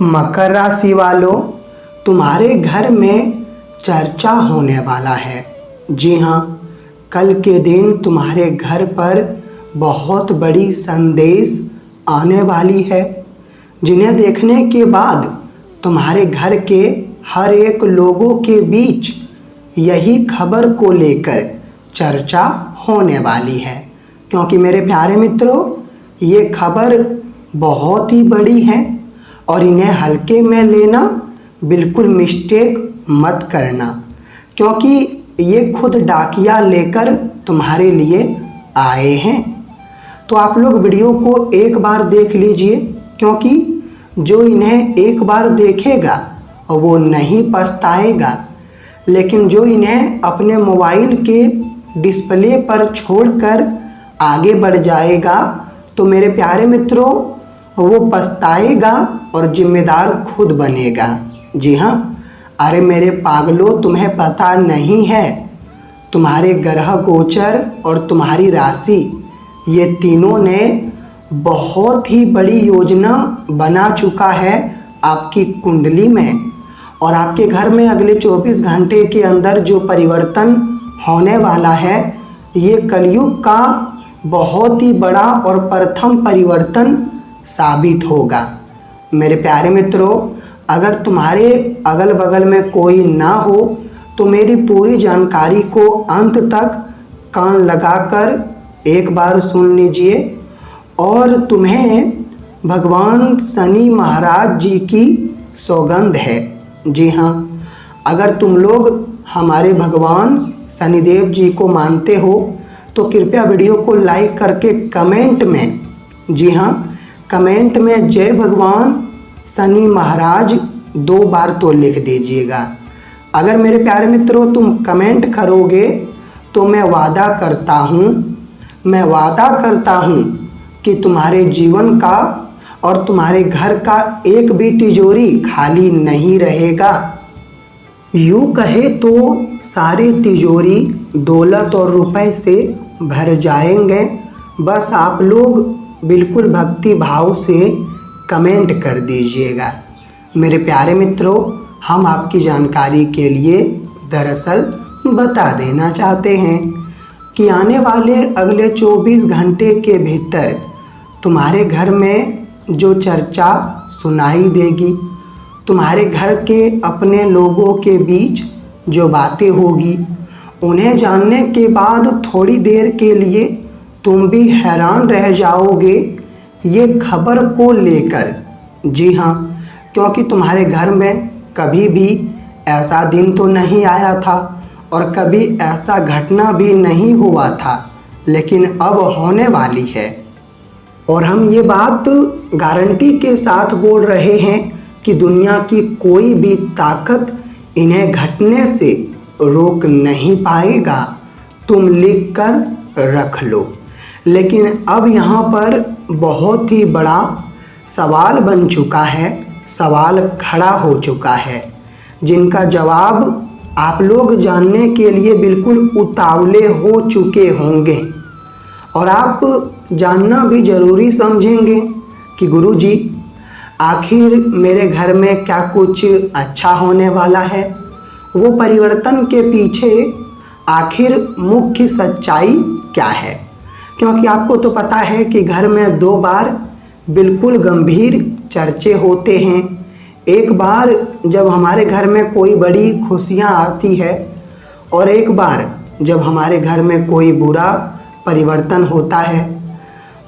मकर राशि वालों, तुम्हारे घर में चर्चा होने वाला है। जी हाँ, कल के दिन तुम्हारे घर पर बहुत बड़ी संदेश आने वाली है, जिन्हें देखने के बाद तुम्हारे घर के हर एक लोगों के बीच यही खबर को लेकर चर्चा होने वाली है। क्योंकि मेरे प्यारे मित्रों, ये खबर बहुत ही बड़ी है और इन्हें हल्के में लेना बिल्कुल मिस्टेक मत करना, क्योंकि ये खुद डाकिया लेकर तुम्हारे लिए आए हैं। तो आप लोग वीडियो को एक बार देख लीजिए, क्योंकि जो इन्हें एक बार देखेगा वो नहीं पछताएगा, लेकिन जो इन्हें अपने मोबाइल के डिस्प्ले पर छोड़कर आगे बढ़ जाएगा तो मेरे प्यारे मित्रों, वो पछताएगा और जिम्मेदार खुद बनेगा। जी हाँ, अरे मेरे पागलों, तुम्हें पता नहीं है, तुम्हारे ग्रह गोचर और तुम्हारी राशि, ये तीनों ने बहुत ही बड़ी योजना बना चुका है आपकी कुंडली में। और आपके घर में अगले 24 घंटे के अंदर जो परिवर्तन होने वाला है, ये कलयुग का बहुत ही बड़ा और प्रथम परिवर्तन साबित होगा। मेरे प्यारे मित्रों, अगर तुम्हारे अगल बगल में कोई ना हो तो मेरी पूरी जानकारी को अंत तक कान लगाकर एक बार सुन लीजिए। और तुम्हें भगवान शनि महाराज जी की सौगंध है। जी हाँ, अगर तुम लोग हमारे भगवान शनिदेव जी को मानते हो तो कृपया वीडियो को लाइक करके कमेंट में, जी हाँ, कमेंट में जय भगवान शनि महाराज 2 बार तो लिख दीजिएगा। अगर मेरे प्यारे मित्रों तुम कमेंट करोगे तो मैं वादा करता हूँ कि तुम्हारे जीवन का और तुम्हारे घर का एक भी तिजोरी खाली नहीं रहेगा। यूँ कहे तो सारे तिजोरी दौलत और रुपए से भर जाएंगे। बस आप लोग बिल्कुल भक्ति भाव से कमेंट कर दीजिएगा। मेरे प्यारे मित्रों, हम आपकी जानकारी के लिए दरअसल बता देना चाहते हैं कि आने वाले अगले 24 घंटे के भीतर तुम्हारे घर में जो चर्चा सुनाई देगी, तुम्हारे घर के अपने लोगों के बीच जो बातें होगी, उन्हें जानने के बाद थोड़ी देर के लिए तुम भी हैरान रह जाओगे ये खबर को लेकर। जी हाँ, क्योंकि तुम्हारे घर में कभी भी ऐसा दिन तो नहीं आया था और कभी ऐसा घटना भी नहीं हुआ था, लेकिन अब होने वाली है। और हम ये बात गारंटी के साथ बोल रहे हैं कि दुनिया की कोई भी ताकत इन्हें घटने से रोक नहीं पाएगा। तुम लिख कर रख लो। लेकिन अब यहाँ पर बहुत ही बड़ा सवाल बन चुका है, सवाल खड़ा हो चुका है, जिनका जवाब आप लोग जानने के लिए बिल्कुल उतावले हो चुके होंगे। और आप जानना भी ज़रूरी समझेंगे कि गुरुजी, आखिर मेरे घर में क्या कुछ अच्छा होने वाला है? वो परिवर्तन के पीछे आखिर मुख्य सच्चाई क्या है? क्योंकि आपको तो पता है कि घर में 2 बार बिल्कुल गंभीर चर्चे होते हैं। एक बार जब हमारे घर में कोई बड़ी खुशियां आती है और एक बार जब हमारे घर में कोई बुरा परिवर्तन होता है,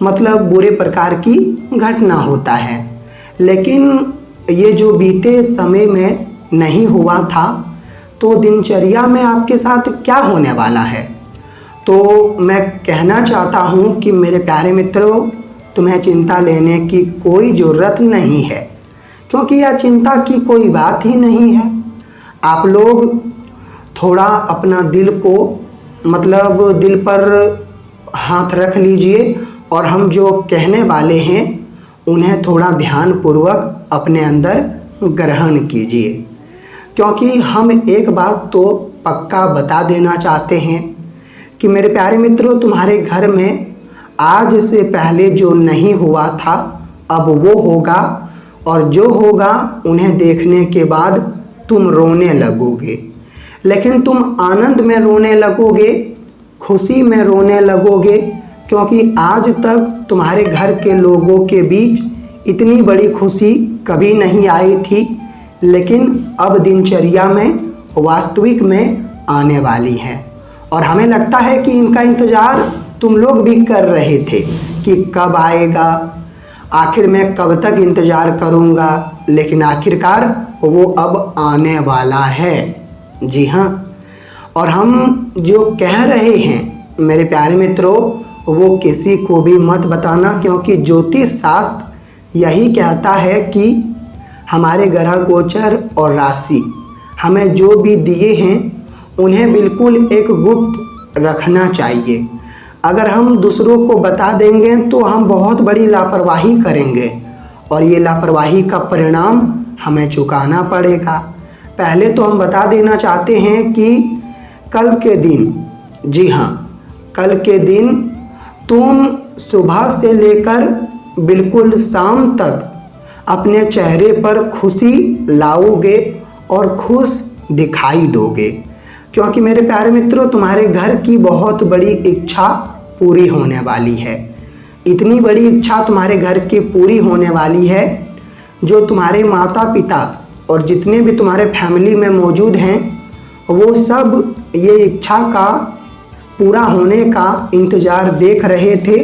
मतलब बुरे प्रकार की घटना होता है। लेकिन ये जो बीते समय में नहीं हुआ था, तो दिनचर्या में आपके साथ क्या होने वाला है? तो मैं कहना चाहता हूँ कि मेरे प्यारे मित्रों, तुम्हें चिंता लेने की कोई ज़रूरत नहीं है, क्योंकि यह चिंता की कोई बात ही नहीं है। आप लोग थोड़ा अपना दिल को, मतलब दिल पर हाथ रख लीजिए और हम जो कहने वाले हैं उन्हें थोड़ा ध्यानपूर्वक अपने अंदर ग्रहण कीजिए। क्योंकि हम एक बात तो पक्का बता देना चाहते हैं कि मेरे प्यारे मित्रों, तुम्हारे घर में आज से पहले जो नहीं हुआ था अब वो होगा। और जो होगा उन्हें देखने के बाद तुम रोने लगोगे, लेकिन तुम आनंद में रोने लगोगे, खुशी में रोने लगोगे, क्योंकि आज तक तुम्हारे घर के लोगों के बीच इतनी बड़ी खुशी कभी नहीं आई थी, लेकिन अब दिनचर्या में वास्तविक में आने वाली है। और हमें लगता है कि इनका इंतज़ार तुम लोग भी कर रहे थे कि कब आएगा, आखिर मैं कब तक इंतज़ार करूँगा, लेकिन आखिरकार वो अब आने वाला है। जी हाँ, और हम जो कह रहे हैं मेरे प्यारे मित्रों, वो किसी को भी मत बताना, क्योंकि ज्योतिष शास्त्र यही कहता है कि हमारे ग्रह गोचर और राशि हमें जो भी दिए हैं उन्हें बिल्कुल एक गुप्त रखना चाहिए। अगर हम दूसरों को बता देंगे तो हम बहुत बड़ी लापरवाही करेंगे और ये लापरवाही का परिणाम हमें चुकाना पड़ेगा। पहले तो हम बता देना चाहते हैं कि कल के दिन, जी हाँ, कल के दिन तुम सुबह से लेकर बिल्कुल शाम तक अपने चेहरे पर खुशी लाओगे और खुश दिखाई दोगे, क्योंकि मेरे प्यारे मित्रों तुम्हारे घर की बहुत बड़ी इच्छा पूरी होने वाली है। इतनी बड़ी इच्छा तुम्हारे घर की पूरी होने वाली है जो तुम्हारे माता पिता और जितने भी तुम्हारे फैमिली में मौजूद हैं वो सब ये इच्छा का पूरा होने का इंतज़ार देख रहे थे,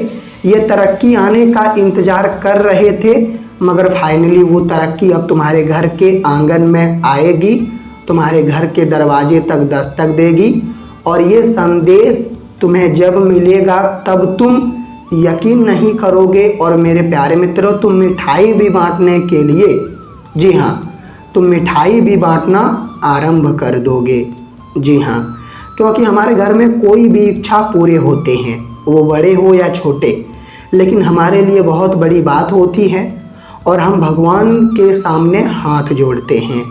ये तरक्की आने का इंतज़ार कर रहे थे, मगर फाइनली वो तरक्की अब तुम्हारे घर के आंगन में आएगी, तुम्हारे घर के दरवाजे तक दस्तक देगी। और ये संदेश तुम्हें जब मिलेगा तब तुम यकीन नहीं करोगे। और मेरे प्यारे मित्रों, तुम मिठाई भी बांटने के लिए, जी हाँ, तुम मिठाई भी बांटना आरंभ कर दोगे। जी हाँ, क्योंकि हमारे घर में कोई भी इच्छा पूरे होते हैं, वो बड़े हो या छोटे, लेकिन हमारे लिए बहुत बड़ी बात होती है और हम भगवान के सामने हाथ जोड़ते हैं।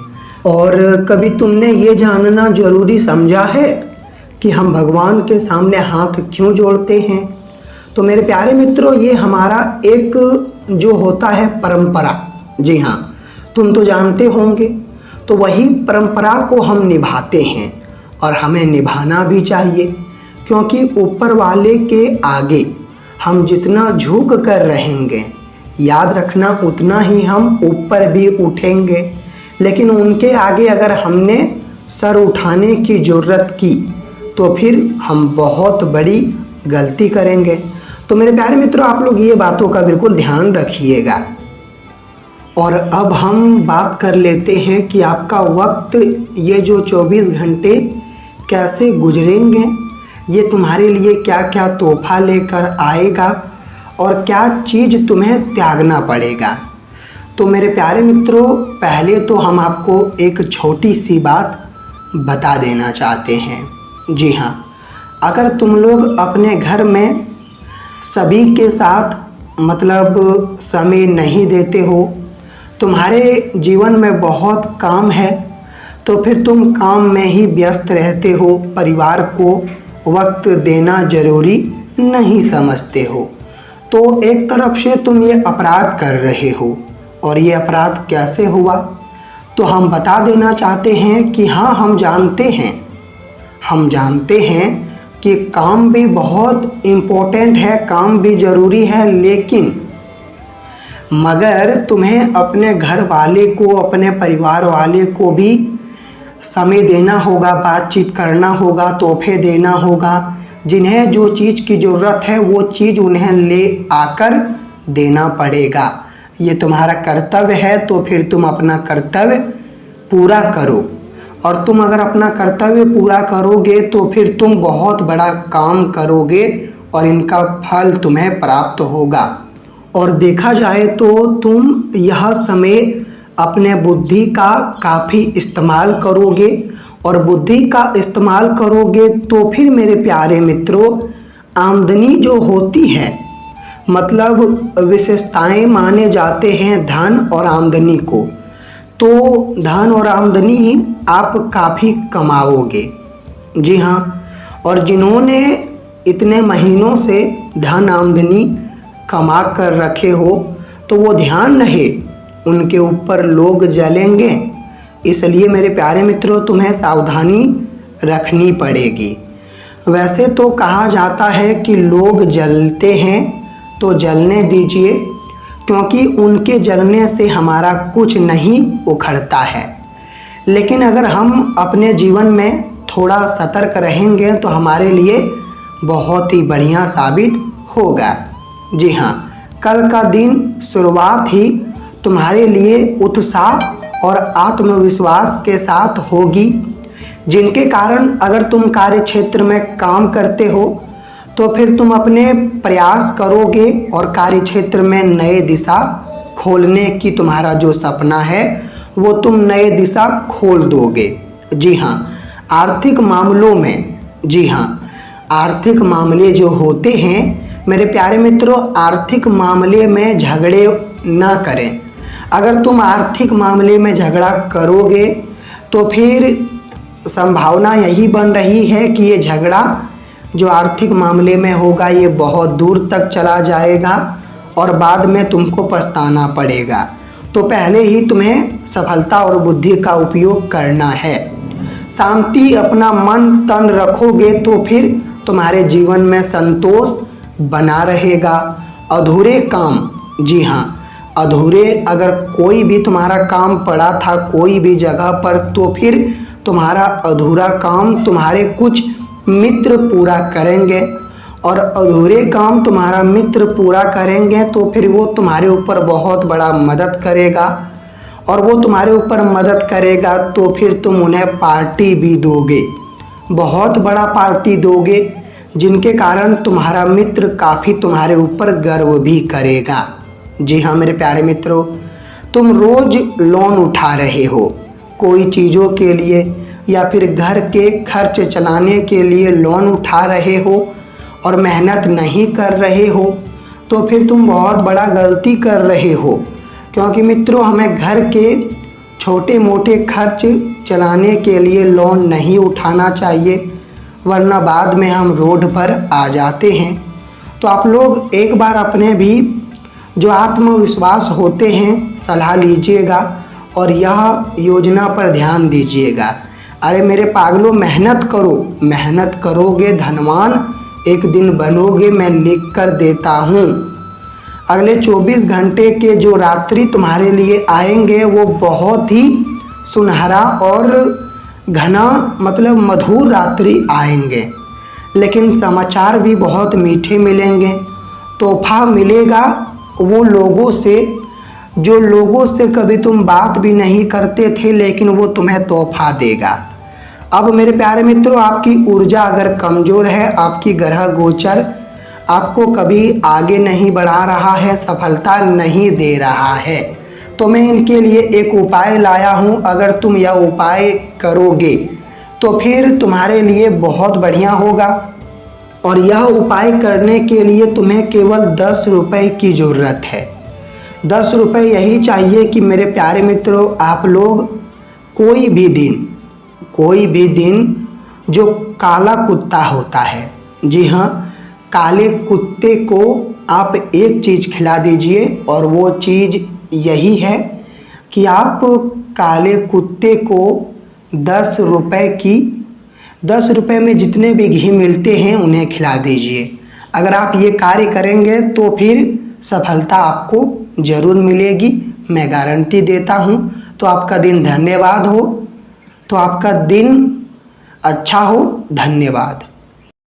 और कभी तुमने ये जानना ज़रूरी समझा है कि हम भगवान के सामने हाथ क्यों जोड़ते हैं? तो मेरे प्यारे मित्रों, ये हमारा एक जो होता है परंपरा, जी हाँ, तुम तो जानते होंगे, तो वही परंपरा को हम निभाते हैं और हमें निभाना भी चाहिए, क्योंकि ऊपर वाले के आगे हम जितना झुक कर रहेंगे, याद रखना उतना ही हम ऊपर भी उठेंगे। लेकिन उनके आगे अगर हमने सर उठाने की ज़रूरत की तो फिर हम बहुत बड़ी गलती करेंगे। तो मेरे प्यारे मित्रों, आप लोग ये बातों का बिल्कुल ध्यान रखिएगा। और अब हम बात कर लेते हैं कि आपका वक्त, ये जो 24 घंटे कैसे गुजरेंगे, ये तुम्हारे लिए क्या क्या तोहफा लेकर आएगा और क्या चीज़ तुम्हें त्यागना पड़ेगा। तो मेरे प्यारे मित्रों, पहले तो हम आपको एक छोटी सी बात बता देना चाहते हैं। जी हाँ, अगर तुम लोग अपने घर में सभी के साथ मतलब समय नहीं देते हो, तुम्हारे जीवन में बहुत काम है, तो फिर तुम काम में ही व्यस्त रहते हो, परिवार को वक्त देना ज़रूरी नहीं समझते हो, तो एक तरफ से तुम ये अपराध कर रहे हो। और ये अपराध कैसे हुआ, तो हम बता देना चाहते हैं कि हाँ, हम जानते हैं कि काम भी बहुत इम्पोर्टेंट है, काम भी ज़रूरी है, लेकिन मगर तुम्हें अपने घर वाले को, अपने परिवार वाले को भी समय देना होगा, बातचीत करना होगा, तोहफे देना होगा, जिन्हें जो चीज़ की ज़रूरत है वो चीज़ उन्हें ले आकर देना पड़ेगा। ये तुम्हारा कर्तव्य है, तो फिर तुम अपना कर्तव्य पूरा करो। और तुम अगर अपना कर्तव्य पूरा करोगे तो फिर तुम बहुत बड़ा काम करोगे और इनका फल तुम्हें प्राप्त होगा। और देखा जाए तो तुम यह समय अपने बुद्धि का काफ़ी इस्तेमाल करोगे, और बुद्धि का इस्तेमाल करोगे तो फिर मेरे प्यारे मित्रों, आमदनी जो होती है, मतलब विशेषताएं माने जाते हैं धन और आमदनी को, तो धन और आमदनी आप काफ़ी कमाओगे। जी हाँ, और जिन्होंने इतने महीनों से धन आमदनी कमा कर रखे हो, तो वो ध्यान रहे उनके ऊपर लोग जलेंगे। इसलिए मेरे प्यारे मित्रों, तुम्हें सावधानी रखनी पड़ेगी। वैसे तो कहा जाता है कि लोग जलते हैं तो जलने दीजिए, क्योंकि उनके जलने से हमारा कुछ नहीं उखड़ता है। लेकिन अगर हम अपने जीवन में थोड़ा सतर्क रहेंगे तो हमारे लिए बहुत ही बढ़िया साबित होगा। जी हाँ, कल का दिन शुरुआत ही तुम्हारे लिए उत्साह और आत्मविश्वास के साथ होगी, जिनके कारण अगर तुम कार्य क्षेत्र में काम करते हो तो फिर तुम अपने प्रयास करोगे और कार्य क्षेत्र में नए दिशा खोलने की तुम्हारा जो सपना है वो तुम नए दिशा खोल दोगे। जी हाँ, आर्थिक मामलों में, जी हाँ, आर्थिक मामले जो होते हैं मेरे प्यारे मित्रों, आर्थिक मामले में झगड़े ना करें। अगर तुम आर्थिक मामले में झगड़ा करोगे तो फिर संभावना यही बन रही है कि ये झगड़ा जो आर्थिक मामले में होगा ये बहुत दूर तक चला जाएगा और बाद में तुमको पछताना पड़ेगा। तो पहले ही तुम्हें सफलता और बुद्धि का उपयोग करना है। शांति अपना मन तन रखोगे तो फिर तुम्हारे जीवन में संतोष बना रहेगा। अधूरे काम, जी हाँ, अधूरे अगर कोई भी तुम्हारा काम पड़ा था कोई भी जगह पर तो फिर तुम्हारा अधूरा काम तुम्हारे कुछ मित्र पूरा करेंगे, और अधूरे काम तुम्हारा मित्र पूरा करेंगे तो फिर वो तुम्हारे ऊपर बहुत बड़ा मदद करेगा, और वो तुम्हारे ऊपर मदद करेगा तो फिर तुम उन्हें पार्टी भी दोगे, बहुत बड़ा पार्टी दोगे, जिनके कारण तुम्हारा मित्र काफ़ी तुम्हारे ऊपर गर्व भी करेगा। जी हाँ मेरे प्यारे मित्रों, तुम रोज़ लोन उठा रहे हो कोई चीज़ों के लिए या फिर घर के खर्च चलाने के लिए लोन उठा रहे हो और मेहनत नहीं कर रहे हो, तो फिर तुम बहुत बड़ा गलती कर रहे हो। क्योंकि मित्रों, हमें घर के छोटे मोटे खर्च चलाने के लिए लोन नहीं उठाना चाहिए, वरना बाद में हम रोड पर आ जाते हैं। तो आप लोग एक बार अपने भी जो आत्मविश्वास होते हैं सलाह लीजिएगा और यह योजना पर ध्यान दीजिएगा। अरे मेरे पागलों, मेहनत करो, मेहनत करोगे धनवान एक दिन बनोगे, मैं लिख कर देता हूँ। अगले 24 घंटे के जो रात्रि तुम्हारे लिए आएंगे वो बहुत ही सुनहरा और घना मतलब मधुर रात्रि आएंगे, लेकिन समाचार भी बहुत मीठे मिलेंगे। तोहफा मिलेगा वो लोगों से जो लोगों से कभी तुम बात भी नहीं करते थे, लेकिन वो तुम्हें तोहफा देगा। अब मेरे प्यारे मित्रों, आपकी ऊर्जा अगर कमज़ोर है, आपकी ग्रह गोचर आपको कभी आगे नहीं बढ़ा रहा है, सफलता नहीं दे रहा है, तो मैं इनके लिए एक उपाय लाया हूँ। अगर तुम यह उपाय करोगे तो फिर तुम्हारे लिए बहुत बढ़िया होगा। और यह उपाय करने के लिए तुम्हें केवल 10 रुपये की ज़रूरत है। 10 रुपये यही चाहिए कि मेरे प्यारे मित्रों, आप लोग कोई भी दिन जो काला कुत्ता होता है, जी हाँ, काले कुत्ते को आप एक चीज़ खिला दीजिए, और वो चीज़ यही है कि आप काले कुत्ते को 10 रुपये में जितने भी घी मिलते हैं उन्हें खिला दीजिए। अगर आप ये कार्य करेंगे तो फिर सफलता आपको ज़रूर मिलेगी, मैं गारंटी देता हूँ। तो आपका दिन धन्यवाद हो, तो आपका दिन अच्छा हो। धन्यवाद।